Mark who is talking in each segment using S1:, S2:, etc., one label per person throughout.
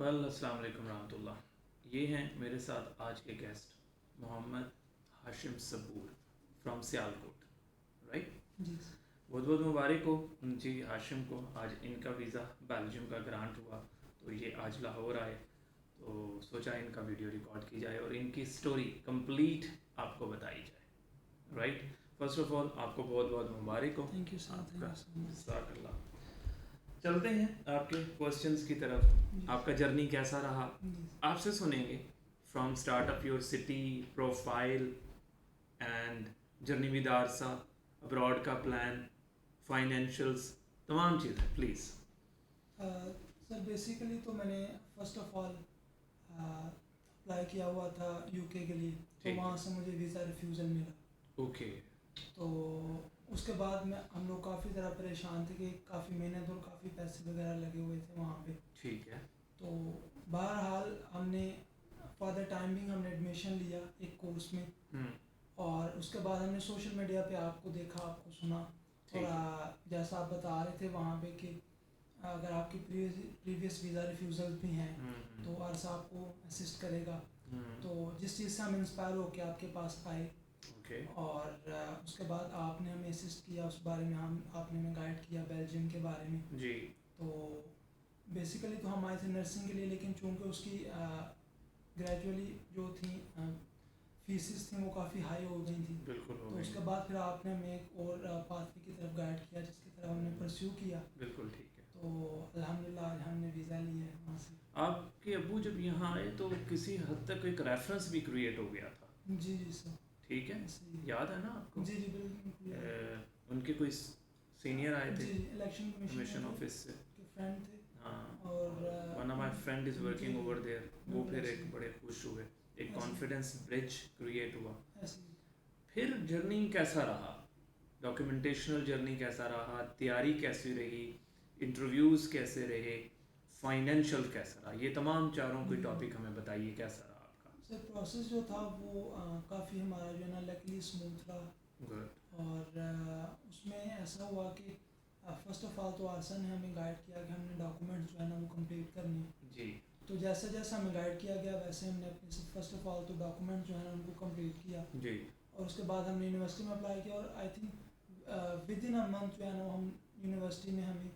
S1: अस्सलाम वालेकुम रहमतुल्लाह। ये हैं मेरे साथ आज के guest Mohammad Hashim Saboor from Sialkot, right.
S2: जी
S1: बहुत बहुत मुबारक हो जी हाशिम को। आज इनका वीज़ा बेल्जियम का ग्रांट हुआ तो ये आज लाहौर आए, तो सोचा इनका वीडियो रिकॉर्ड की जाए और इनकी स्टोरी कंप्लीट आपको बताई जाए, राइट। फर्स्ट ऑफ ऑल आपको बहुत बहुत मुबारक हो।
S2: थैंक यू सर, थैंक
S1: आपका
S2: यू सो मच।
S1: जज़ाकल्लाह। चलते हैं आपके क्वेश्चंस की तरफ।
S2: जी
S1: आपका जर्नी कैसा रहा
S2: जी
S1: आपसे सुनेंगे, from start of your city profile and journey with आरसा, अब्रॉड का प्लान, फाइनेंशियल्स, तमाम चीज़ें प्लीज़।
S2: सर बेसिकली तो मैंने फर्स्ट ऑफ ऑल अप्लाई किया हुआ था यूके के लिए, तो
S1: ठीक
S2: वहाँ
S1: है,
S2: से मुझे वीज़ा रिफ्यूज़ल मिला।
S1: ओके,
S2: तो उसके बाद में हम लोग काफ़ी ज़्यादा परेशान थे कि काफ़ी मेहनत और काफ़ी पैसे वगैरह लगे हुए थे वहाँ पे।
S1: ठीक है,
S2: तो बहरहाल हमने फॉर द टाइम बिंग हमने एडमिशन लिया एक कोर्स में,
S1: हम्म,
S2: और उसके बाद हमने सोशल मीडिया पे आपको देखा, आपको सुना।
S1: ठीक
S2: और
S1: है,
S2: जैसा आप बता रहे थे वहाँ पे कि अगर आपकी प्रीवियस वीज़ा रिफ्यूज़ल भी हैं तो आरसा आपको असिस्ट करेगा। तो जिस चीज़ से हम इंस्पायर होकर आपके पास आए,
S1: ओके,
S2: और उसके बाद आपने हमें असिस्ट किया उस बारे में, हम आपने हमें गाइड किया बेल्जियम के बारे में।
S1: जी,
S2: तो बेसिकली तो हम आए थे नर्सिंग के लिए, लेकिन चूंकि उसकी ग्रेजुअली जो थी फीसिस थी वो काफ़ी हाई हो गई थी।
S1: बिल्कुल हो
S2: तो
S1: गई,
S2: उसके बाद फिर आपने हमें एक और पाथवे की तरफ गाइड किया जिसकी तरफ हमने परस्यू किया।
S1: बिल्कुल ठीक है।
S2: तो अल्हम्दुलिल्लाह आज हमने वीज़ा लिया है वहाँ से।
S1: आपके अबू जब यहाँ आए तो किसी हद तक एक रेफरेंस भी क्रिएट हो गया था,
S2: जी जी सर,
S1: ठीक है,
S2: ऐसे ही।
S1: याद है ना आपको?
S2: जी जी बिल्कुल याद है।
S1: उनके कोई सीनियर आए थे
S2: जी इलेक्शन
S1: कमीशन
S2: कमीशन
S1: ऑफिस से,
S2: के फ्रेंड थे।
S1: हाँ,
S2: और
S1: one of my friend is
S2: जी
S1: वर्किंग
S2: जी
S1: ओवर देयर, वो
S2: बिल्कुल
S1: फिर
S2: ऐसे
S1: एक
S2: ही,
S1: बड़े खुश हुए, एक
S2: ऐसे ही,
S1: कॉन्फिडेंस ब्रिज क्रिएट हुआ।
S2: ऐसे ही।
S1: फिर जर्नी कैसा रहा, डॉक्यूमेंटेशनल जर्नी कैसा रहा, तैयारी कैसी रही, इंटरव्यूज़ कैसे रहे, फाइनेंशियल कैसा रहा, ये तमाम चारों कोई टॉपिक हमें बताइए कैसा रहा आपका।
S2: सर प्रोसेस जो था वो काफ़ी हमारा जो है ना लकीली स्मूथ रहा।
S1: गुड,
S2: और उसमें ऐसा हुआ कि फर्स्ट ऑफ ऑल तो आरसन ने हमें गाइड किया कि हमने डॉक्यूमेंट्स जो है ना वो कंप्लीट करने हैं।
S1: जी,
S2: तो जैसे जैसे हमें गाइड किया गया वैसे हमने अपने से फर्स्ट ऑफ ऑल तो डॉक्यूमेंट जो है ना उनको कंप्लीट किया।
S1: जी,
S2: और उसके बाद हमने यूनिवर्सिटी में अप्लाई किया, और I think with in a month जो है ना हम यूनिवर्सिटी में हमें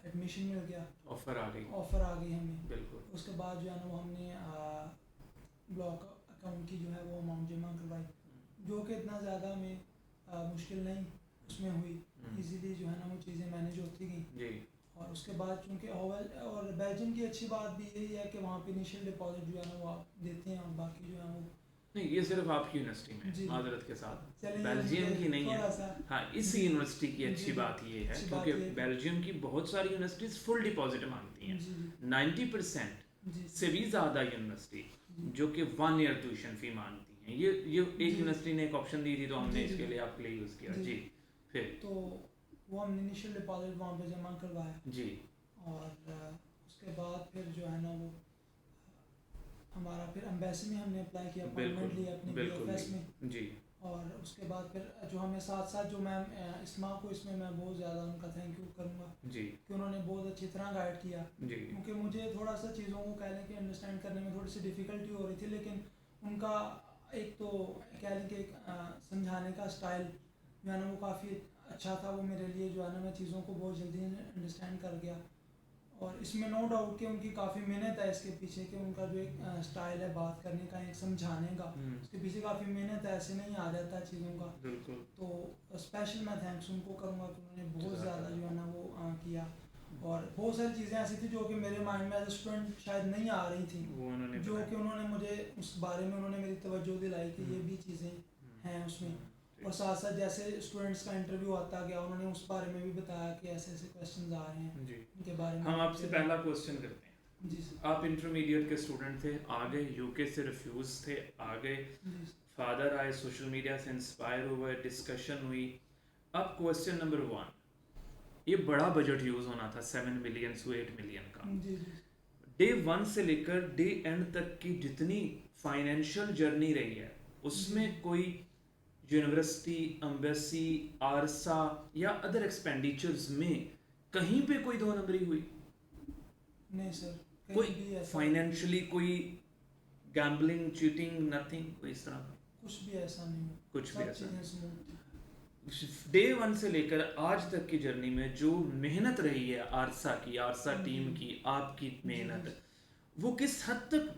S2: एडमिशन मिल गया,
S1: ऑफर आ गई,
S2: ऑफ़र आ गई हमें।
S1: बिल्कुल,
S2: उसके बाद जो है ना वो हमने ब्लॉक अकाउंट की जो है वो अमाउंट जमा करवाई, जो कि इतना ज़्यादा हमें मुश्किल नहीं उसमें हुई। इजीली जो है ना वो चीज़ें मैनेज होती गई।
S1: जी,
S2: और उसके बाद चूँकि और बेल्जियम की अच्छी बात भी यही है कि वहाँ पे इनिशियल डिपॉजिट जो है ना वो आप देते हैं, और बाकी जो है वो
S1: नहीं ये सिर्फ आपकी यूनिवर्सिटी में है,
S2: जी
S1: माजरत के साथ,
S2: चलिए
S1: बेल्जियम
S2: मुझे
S1: की नहीं है।
S2: थोड़ा सा
S1: हाँ, इस
S2: जी
S1: यूनिवर्सिटी की
S2: जी
S1: अच्छी
S2: जी
S1: बात ये है
S2: अच्छी बात
S1: क्योंकि
S2: ये है
S1: बेल्जियम की बहुत सारी यूनिवर्सिटीज़ फुल डिपॉजिट मांगती हैं,
S2: जी जी
S1: 90%
S2: जी
S1: से भी ज़्यादा यूनिवर्सिटी
S2: जी
S1: जो कि 1 ईयर ट्यूशन फ़ी मांगती हैं। ये एक
S2: जी
S1: यूनिवर्सिटी ने एक ऑप्शन दी थी तो हमने
S2: जी जी
S1: इसके लिए आपके लिए यूज़ किया
S2: जी।
S1: जी। फिर
S2: तो वो हमने इनिशियल डिपॉजिट वहाँ पे जमा करवाया,
S1: जी,
S2: और उसके बाद फिर जो है ना वो हमारा फिर एम्बेसी में हमने अप्लाई किया,
S1: बिल्कुल,
S2: अपॉइंटमेंट लिया अपने
S1: बिल्कुल
S2: बीएफएस में।
S1: जी,
S2: और उसके बाद फिर जो हमें साथ साथ जो मैम इस्मा को, इसमें मैं बहुत ज़्यादा उनका थैंक यू करूँगा
S1: जी,
S2: कि उन्होंने बहुत अच्छी तरह गाइड किया।
S1: जी,
S2: क्योंकि मुझे थोड़ा सा चीज़ों को कह लें कि अंडरस्टैंड करने में थोड़ी सी डिफ़िकल्टी हो रही थी, लेकिन उनका एक तो कह लें कि एक समझाने का स्टाइल जो है ना वो काफ़ी अच्छा था। वो मेरे लिए जो है ना मैं चीज़ों को बहुत जल्दी अंडरस्टैंड कर गया। और इसमें नो डाउट कि उनकी काफ़ी मेहनत है इसके पीछे, कि उनका जो एक स्टाइल है बात करने का, एक समझाने का, उसके पीछे काफ़ी मेहनत है, ऐसे नहीं आ जाता चीज़ों का।
S1: बिल्कुल,
S2: तो स्पेशल मैं थैंक्स उनको करूँगा कि उन्होंने बहुत ज़्यादा जो है ना वो किया। और बहुत सारी चीज़ें ऐसी थी जो कि मेरे माइंड में एज ए स्टूडेंट शायद नहीं आ रही थी,
S1: वो उन्होंने
S2: जो
S1: बताया।
S2: कि उन्होंने मुझे उस बारे में उन्होंने मेरी तवज्जो दिलाई कि ये भी चीज़ें हैं उसमें। और साथ साथ जैसे स्टूडेंट्स का इंटरव्यू आता गया, उन्होंने उस बारे में भी बताया कि ऐसे ऐसे क्वेश्चंस आ रहे हैं,
S1: जी,
S2: उनके बारे में
S1: हम
S2: भी
S1: आपसे पहला क्वेश्चन करते हैं।
S2: जी सर।
S1: आप इंटरमीडिएट के स्टूडेंट थे, आ गए यूके से, रिफ्यूज़ थे, आ गए,
S2: जी
S1: फादर आए, सोशल मीडिया से इंस्पायर हुए, डिस्कशन हुई। अब क्वेश्चन नंबर 1, ये बड़ा बजट यूज़ होना था 7 मिलियन से 8 मिलियन का।
S2: जी जी
S1: डे 1 से लेकर डे एंड तक की जितनी फाइनेंशियल जर्नी रही है
S2: जी
S1: उसमें कोई यूनिवर्सिटी, एम्बेसी, आरसा या अदर एक्सपेंडिचर्स में कहीं पे कोई दो नंबरी हुई?
S2: नहीं सर, कहीं
S1: कोई
S2: भी ऐसा
S1: फाइनेंशियली कोई गैम्बलिंग, चीटिंग, नथिंग, कोई इस तरह का
S2: कुछ भी ऐसा नहीं हुआ,
S1: कुछ भी
S2: सब
S1: ऐसा
S2: चीज़ें स्मूथ थी।
S1: डे वन से लेकर आज तक की जर्नी में जो मेहनत रही है आरसा टीम की, आपकी
S2: जी
S1: मेहनत,
S2: जी
S1: वो किस हद तक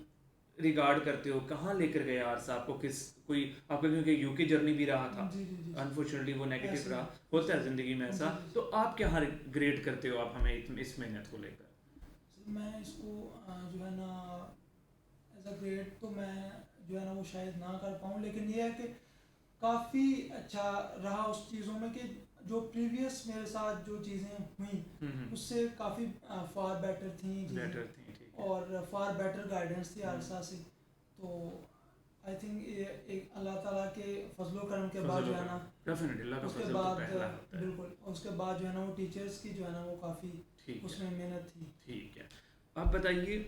S1: रिगार्ड करते हो, कहाँ लेकर गए आरसा आपको, किस कोई आपका, क्योंकि यूके जर्नी भी रहा था,
S2: जी जी जी
S1: अनफॉर्चुनेटली वो नेगेटिव
S2: ऐसे
S1: रहा,
S2: ही,
S1: होता है
S2: जी
S1: ज़िंदगी में ऐसा,
S2: जी जी
S1: तो आप क्या ग्रेड करते हो आप हमें इस मेहनत को लेकर?
S2: मैं इसको जो है ना एज अ ग्रेड तो मैं जो है ना वो शायद ना कर पाऊँ, लेकिन ये है कि काफ़ी अच्छा रहा उस चीज़ों में कि जो प्रीवियस मेरे साथ जो चीज़ें हुई उससे काफ़ी फार बेटर थी चीज़ें,
S1: बेटर थी, ठीक है।
S2: और फार बेटर गाइडेंस थी
S1: हम्म।
S2: आरसा से। तो आई थिंक ये एक अल्लाह ताला के फजलो करम के बाद
S1: फजल
S2: जो है ना,
S1: डेफिनेटली अल्लाह का
S2: उसके
S1: फजल तो
S2: बाद
S1: पहला होता है।
S2: बिल्कुल उसके बाद जो है ना वो टीचर्स की जो है ना वो काफ़ी
S1: ठीक है,
S2: उसमें मेहनत थी।
S1: ठीक है। आप बताइए,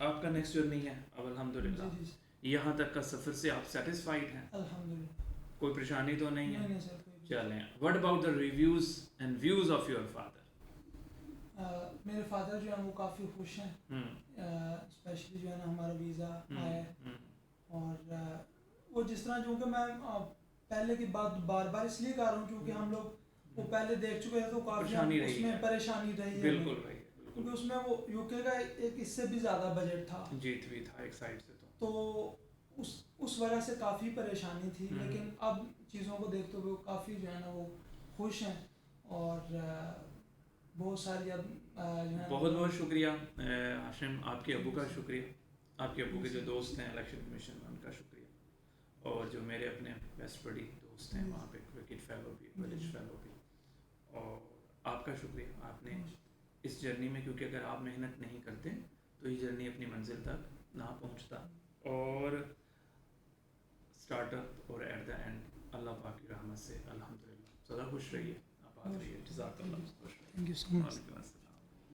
S1: आपका नेक्स्ट जर्नी है अब
S2: जी
S1: अल्हम्दुलिल्लाह,
S2: जी
S1: यहाँ तक का सफ़र से आप सेटिस्फाइड हैं?
S2: अल्हम्दुलिल्लाह।
S1: कोई परेशानी तो नहीं है?
S2: नहीं नहीं सर, कोई भी
S1: चलें, what about the reviews and views of your father?
S2: मेरे फादर जो है वो काफ़ी खुश हैं,
S1: हम्म
S2: स्पेशली जो है ना हमारा वीज़ा आया है।
S1: हम्म
S2: और वो जिस तरह जो कि मैं पहले की बात बार बार इसलिए कर रहा हूँ क्योंकि हम लोग वो पहले देख चुके थे, तो काफ़ी
S1: परेशानी रही है,
S2: उसमें परेशानी रही है
S1: बिल्कुल
S2: हमें,
S1: भाई,
S2: क्योंकि
S1: बिल्कुल।
S2: उसमें वो यूके का एक इससे भी ज़्यादा बजट था।
S1: जीत भी था एक साइड से
S2: तो उस वजह से काफ़ी परेशानी थी,
S1: हम्म।
S2: लेकिन अब चीज़ों को देखते हुए काफ़ी जो है ना वो खुश हैं। और बहुत सारी अब जो है
S1: बहुत बहुत शुक्रिया हाशिम, आपके अबू का शुक्रिया, आपके अबू के जो
S2: जी,
S1: दोस्त हैं इलेक्शन कमीशन में, उनका शुक्रिया, और जो मेरे अपने बेस्ट बड़ी दोस्त हैं
S2: जी,
S1: वहाँ पे, क्रिकेट फेलो भी,
S2: जी,
S1: कॉलेज
S2: जी,
S1: फेलो भी, और आपका शुक्रिया, आपने इस जर्नी में, क्योंकि अगर आप मेहनत नहीं करते तो ये जर्नी अपनी मंजिल तक ना पहुँचता, और स्टार्टअप और एट द एंड अल्लाह पाक की रहमत से अल्हम्दुलिल्लाह। सदा खुश रहिए, आप आते रहिए, जज़ाकल्लाह, खुश रहिए।
S2: Thank you so much.
S1: वालेकुम अस्सलाम।